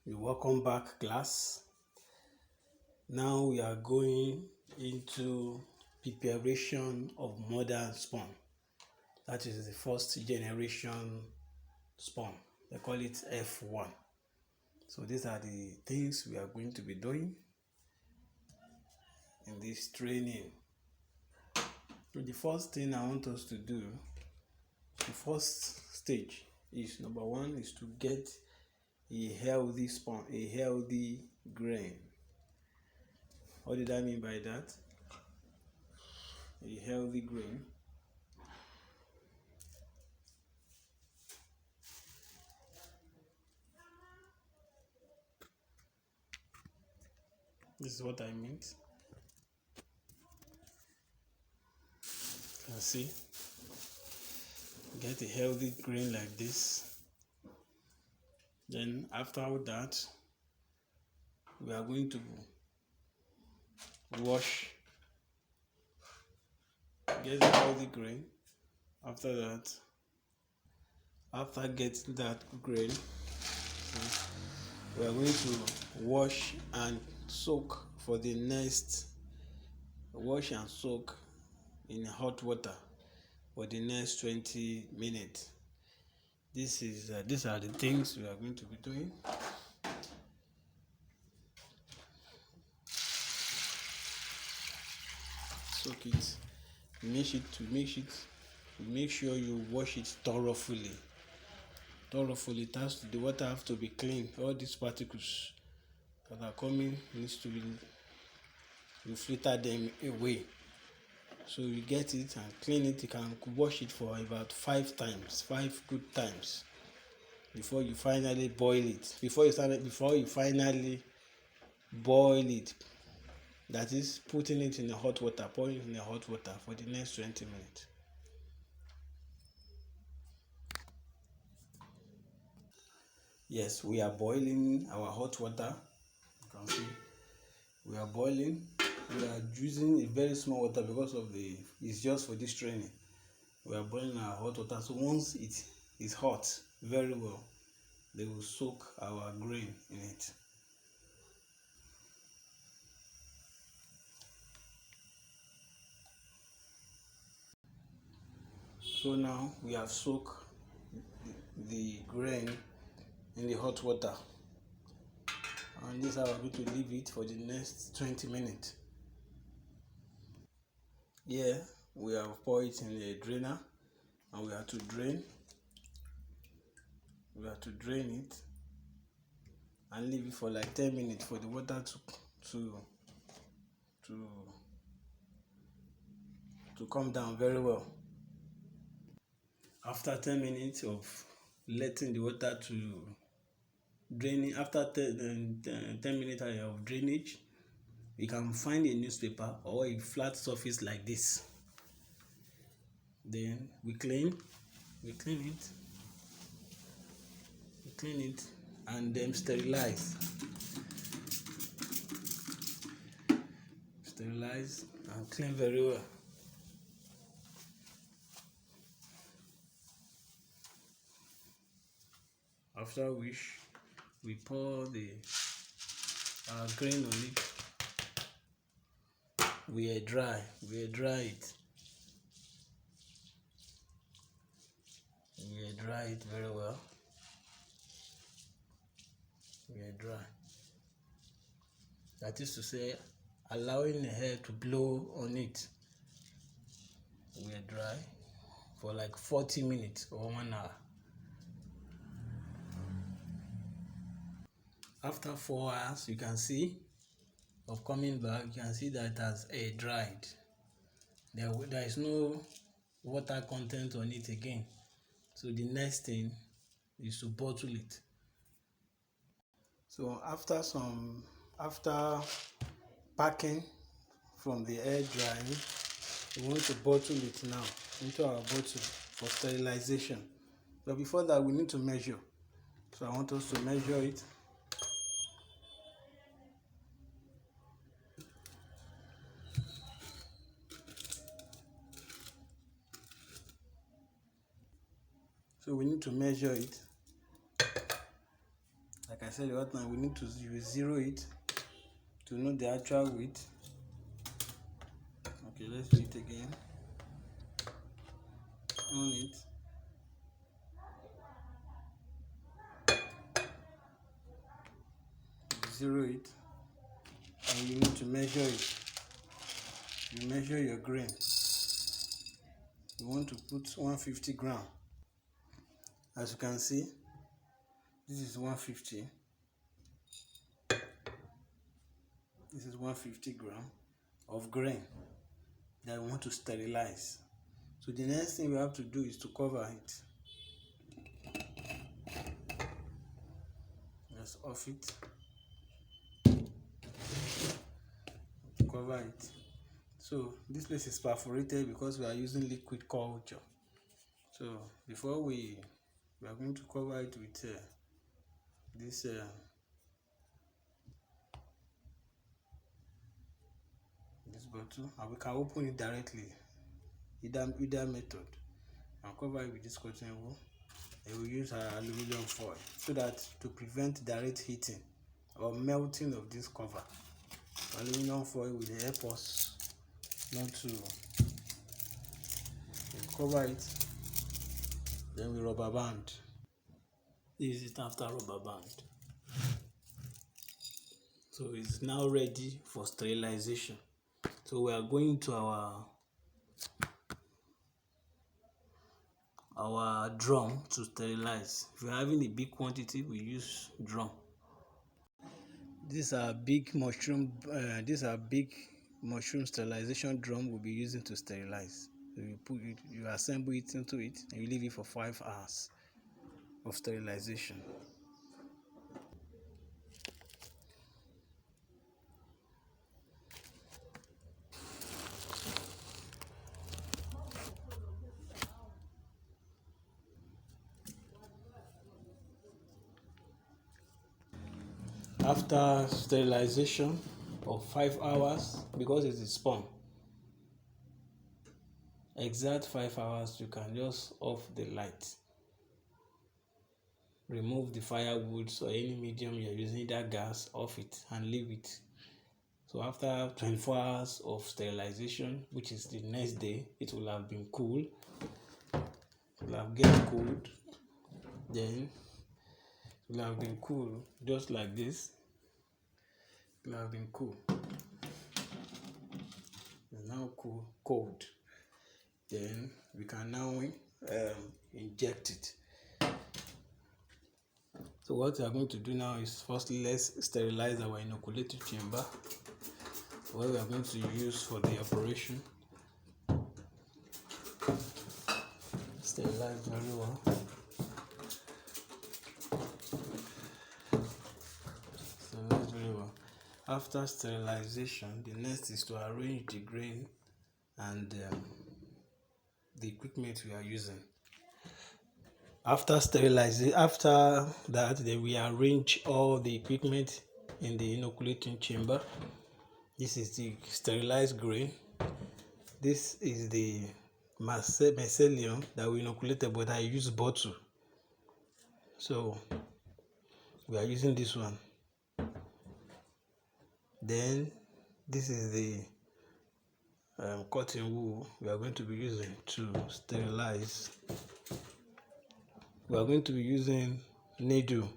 Welcome back, class. Now we are going into preparation of modern spawn. That is the first generation spawn. They call it F1. So these are the things we are going to be doing in this training. So the first thing I want us to do, the first stage is number one is to get a healthy spawn, a healthy grain. What did I mean by that? A healthy grain. This is what I meant. You can see, get a healthy grain like this. Then after that, we are going to wash, get a healthy grain. After that, after getting that grain, we are going to wash and soak for the next, wash and soak in hot water for the next 20 minutes. These are the things we are going to be doing. Soak it, make sure you wash it thoroughly. The water have to be clean. All these particles that are coming needs to be, you filter them away. So you get it and clean it. You can wash it for about 5 good times before you finally boil it. Before you finally boil it, that is putting it in the hot water, pouring it in the hot water for the next 20 minutes. Yes, we are boiling our hot water. You can see we are boiling. We are using a very small water because of it's just for this training. We are boiling our hot water. So once it is hot very well, they will soak our grain in it. So now we have soaked the grain in the hot water, and this is how we're going to leave it for the next 20 minutes. Here we have poured it in a drainer, and we have to drain it and leave it for like 10 minutes for the water to come down very well. After 10 minutes of letting the water to draining, after 10 minutes of drainage, we can find a newspaper or a flat surface like this. Then we clean it and then sterilize and clean very well. After which we pour our grain on it. We air dry it. We air dry it very well. We air dry. That is to say, allowing the air to blow on it. We air dry for like 40 minutes or 1 hour. After 4 hours, you can see of coming back, you can see that it has air dried. There is no water content on it again. So the next thing is to bottle it. So after packing from the air drying, we want to bottle it now into our bottle for sterilization. But before that, we need to measure. So I want us to measure it. So we need to measure it. Like I I said the other time, we need to zero it to know the actual width. Okay, let's do it again. On it. Zero it, and you need to measure it. You measure your grain. You want to put 150 gram. As you can see, this is 150. This is 150 gram of grain that we want to sterilize. So the next thing we have to do is to cover it. Let's off it. Cover it. So this place is perforated because we are using liquid culture. So before we are going to cover it with this bottle, and we can open it directly, either method, and cover it with this cotton wool. And we use our aluminum foil so that to prevent direct heating or melting of this cover. Aluminum foil will help us not to cover it. Then we rubber band. This is it after rubber band. So it's now ready for sterilization. So we are going to our drum to sterilize. If you're having a big quantity, we use drum. These are big mushroom sterilization drum we'll be using to sterilize. So you assemble it into it, and you leave it for 5 hours of sterilization. After sterilization of 5 hours, because it is spun, exact 5 hours, you can just off the light, remove the firewood or any medium you're using, either gas, off it and leave it. So after 24 hours of sterilization, which is the next day, it will have been cool. It will have get cooled. Then it will have been cool, just like this. It will have been cool. It's now cold. Then we can now inject it. So what we are going to do now is, firstly, let's sterilize our inoculating chamber, what we are going to use for the operation. Sterilize very well. Sterilize very well. After sterilization, the next is to arrange the grain and the equipment we are using. After sterilizing, after that, then we arrange all the equipment in the inoculating chamber. This is the sterilized grain. This is the mycelium that we inoculated, but I use bottle. So we are using this one. Then this is the cotton wool we are going to be using to sterilize. We are going to be using needle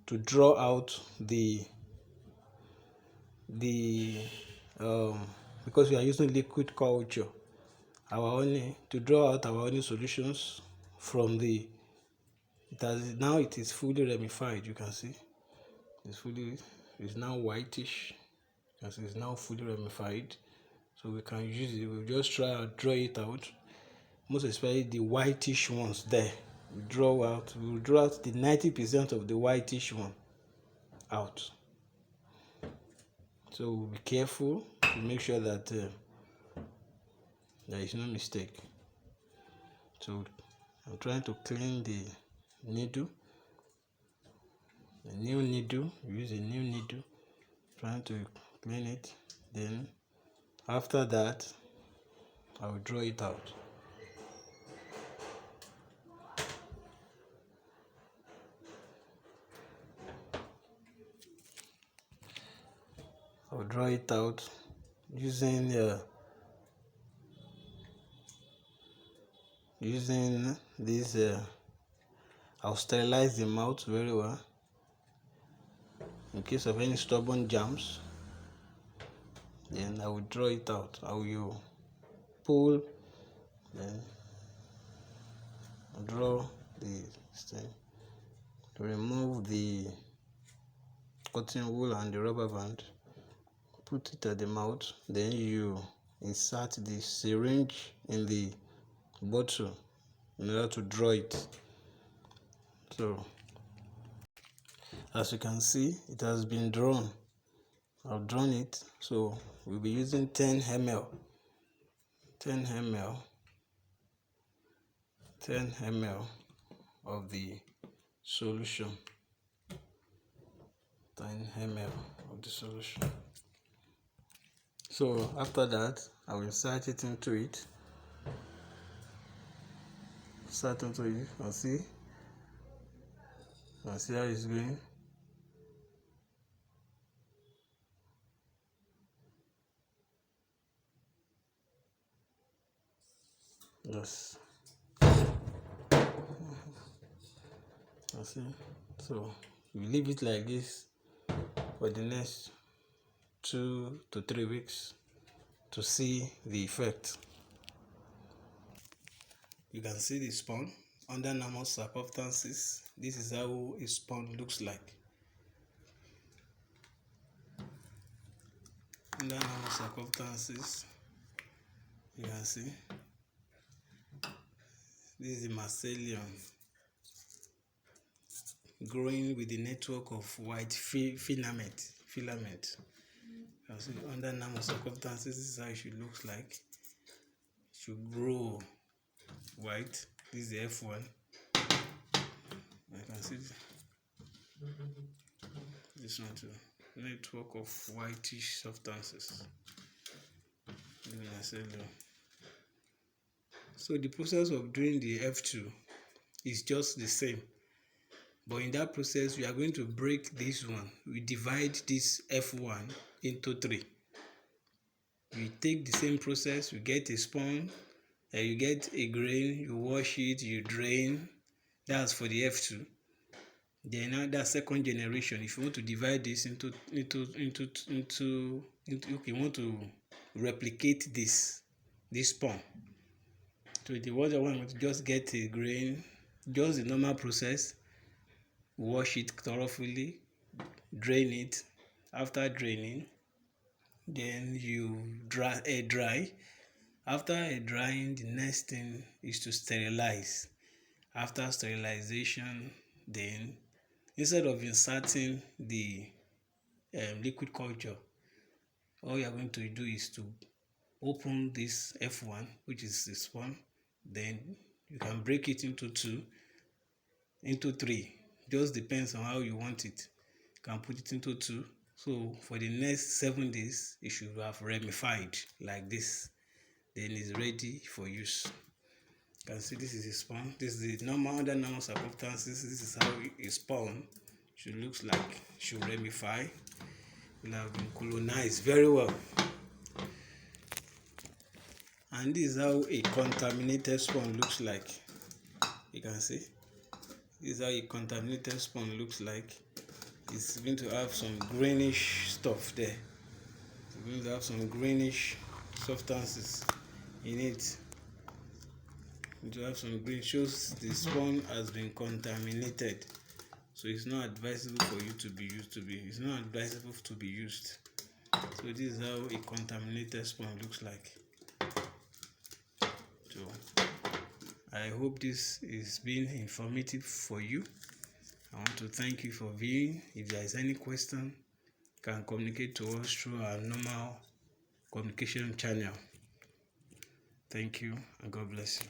to draw out because we are using liquid culture, to draw out our honey solutions from it is fully ramified. You can see it's now whitish. You can see it's now fully ramified, so we can use it. We'll just try and draw it out, most especially the whitish ones there. We'll draw out the 90% of the whitish one out. So we'll be careful to make sure that there is no mistake. So I'm trying to clean the needle. Use a new needle, trying to clean it. Then after that, I will draw it out. I'll draw it out using this. I'll sterilize the mouth very well in case of any stubborn germs. Then I will draw it out. I will pull, then draw the stem to remove the cotton wool and the rubber band. Put it at the mouth. Then you insert the syringe in the bottle in order to draw it. So as you can see, it has been drawn. I've drawn it. So we'll be using 10 ml 10 ml of the solution. 10 ml of the solution. So after that, I will insert it into it. Insert into it and see how it's going. Yes. See. So we leave it like this for the next 2 to 3 weeks to see the effect. You can see the spawn under normal circumstances. This is how a spawn looks like. Under normal circumstances, you can see this is the mycelium growing with the network of white filament. You can see under normal circumstances, this is how it should look like. It should grow white. This is the F1. I can see this one too. Network of whitish substances. So the process of doing the F2 is just the same, but in that process we are going to break this one. We divide this F1 into 3. We take the same process. You get a spawn, you get a grain, you wash it, you drain. That's for the F2. Then now that second generation, if you want to divide this into okay, you want to replicate this spawn. So the other one to just get a grain, just the normal process. Wash it thoroughly, drain it. After draining, then you air dry. After air drying, the next thing is to sterilize. After sterilization, then instead of inserting the liquid culture, all you are going to do is to open this F1, which is the spawn. Then you can break it into 2, into 3. Just depends on how you want it. You can put it into 2. So for the next 7 days, it should have ramified like this. Then it's ready for use. You can see this is a spawn. This is the normal, under normal circumstances. This is how a spawn should looks like. Should ramify. Will have been colonized very well. And this is how a contaminated spawn looks like. You can see. This is how a contaminated spawn looks like. It's going to have some greenish stuff there. It's going to have some greenish substances in it. To have some green shows the spawn has been contaminated. So it's not advisable for you to be used it's not advisable to be used. So this is how a contaminated spawn looks like. So I hope this is being informative for you. I want to thank you for viewing. If there is any question, you can communicate to us through our normal communication channel. Thank you and God bless you.